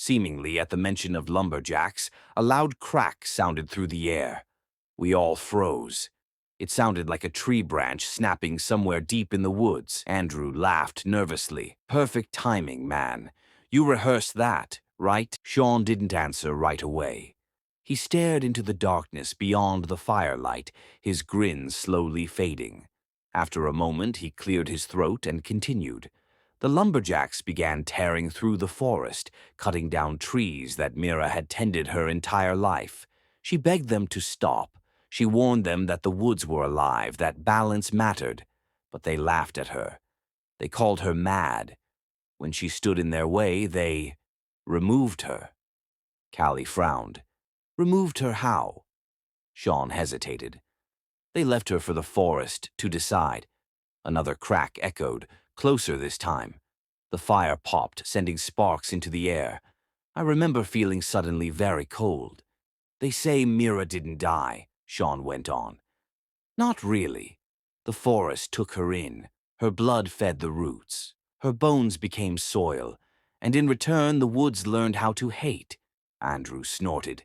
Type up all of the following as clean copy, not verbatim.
Seemingly at the mention of lumberjacks, a loud crack sounded through the air. We all froze. It sounded like a tree branch snapping somewhere deep in the woods. Andrew laughed nervously. Perfect timing, man. You rehearsed that, right? Sean didn't answer right away. He stared into the darkness beyond the firelight, his grin slowly fading. After a moment, he cleared his throat and continued. The lumberjacks began tearing through the forest, cutting down trees that Mira had tended her entire life. She begged them to stop. She warned them that the woods were alive, that balance mattered. But they laughed at her. They called her mad. When she stood in their way, they removed her. Callie frowned. Removed her how? Sean hesitated. They left her for the forest to decide. Another crack echoed, closer this time. The fire popped, sending sparks into the air. I remember feeling suddenly very cold. They say Mira didn't die, Sean went on. Not really. The forest took her in. Her blood fed the roots. Her bones became soil. And in return, the woods learned how to hate. Andrew snorted.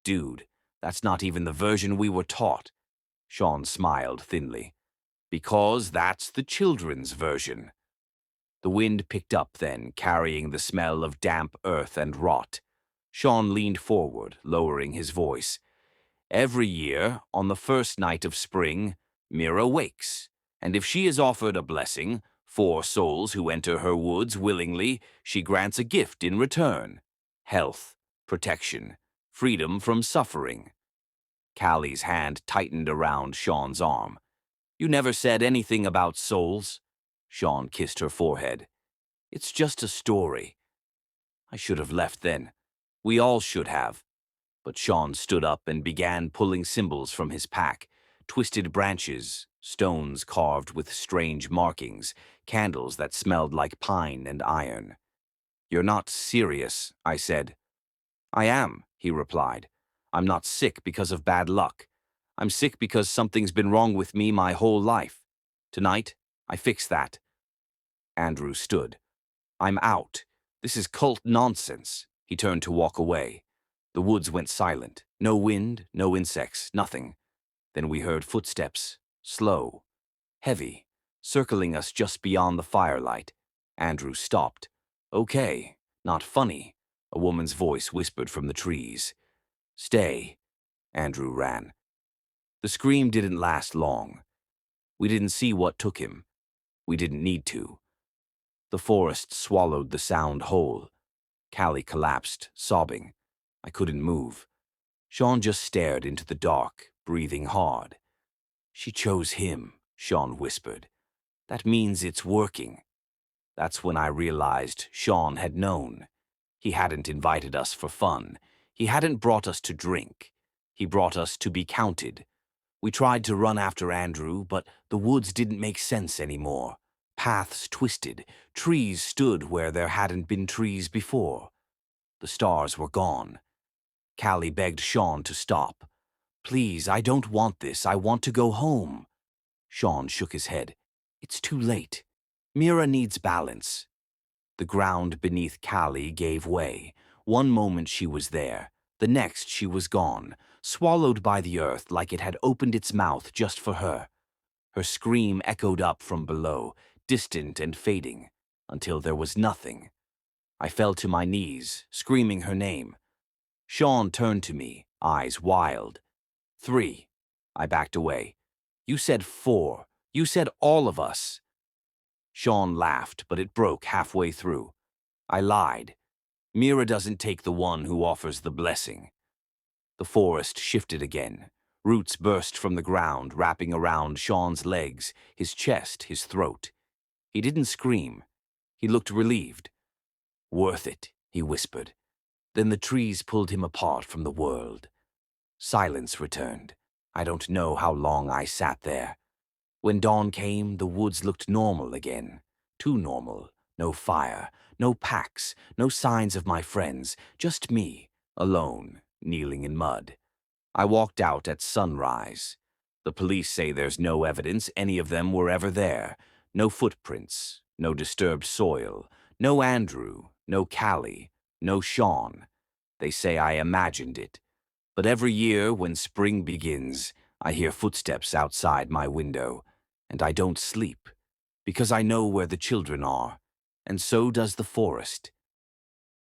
Dude, that's not even the version we were taught. Sean smiled thinly. Because that's the children's version. The wind picked up then, carrying the smell of damp earth and rot. Sean leaned forward, lowering his voice. Every year, on the first night of spring, Mira wakes, and if she is offered a blessing, 4 souls who enter her woods willingly, she grants a gift in return. Health, protection, freedom from suffering. Callie's hand tightened around Sean's arm. You never said anything about souls. Sean kissed her forehead. It's just a story. I should have left then. We all should have. But Sean stood up and began pulling symbols from his pack, twisted branches, stones carved with strange markings, candles that smelled like pine and iron. You're not serious, I said. I am, he replied. I'm not sick because of bad luck. I'm sick because something's been wrong with me my whole life. Tonight, I fix that. Andrew stood. I'm out. This is cult nonsense. He turned to walk away. The woods went silent. No wind, no insects, nothing. Then we heard footsteps, slow, heavy, circling us just beyond the firelight. Andrew stopped. Okay, not funny, a woman's voice whispered from the trees. Stay. Andrew ran. The scream didn't last long. We didn't see what took him. We didn't need to. The forest swallowed the sound whole. Callie collapsed, sobbing. I couldn't move. Sean just stared into the dark, breathing hard. She chose him, Sean whispered. That means it's working. That's when I realized Sean had known. He hadn't invited us for fun. He hadn't brought us to drink. He brought us to be counted. We tried to run after Andrew, but the woods didn't make sense anymore. Paths twisted. Trees stood where there hadn't been trees before. The stars were gone. Callie begged Sean to stop. Please, I don't want this. I want to go home. Sean shook his head. It's too late. Mira needs balance. The ground beneath Callie gave way. One moment she was there. The next she was gone, swallowed by the earth like it had opened its mouth just for her. Her scream echoed up from below, distant and fading, until there was nothing. I fell to my knees, screaming her name. Sean turned to me, eyes wild. 3. I backed away. You said 4. You said all of us. Sean laughed, but it broke halfway through. I lied. Mira doesn't take the one who offers the blessing. The forest shifted again. Roots burst from the ground, wrapping around Sean's legs, his chest, his throat. He didn't scream. He looked relieved. Worth it, he whispered. Then the trees pulled him apart from the world. Silence returned. I don't know how long I sat there. When dawn came, the woods looked normal again. Too normal. No fire, no packs, no signs of my friends, just me, alone, kneeling in mud. I walked out at sunrise. The police say there's no evidence any of them were ever there. No footprints, no disturbed soil, no Andrew, no Callie, No Sean. They say I imagined it. But every year when spring begins, I hear footsteps outside my window, and I don't sleep, because I know where the children are, and so does the forest.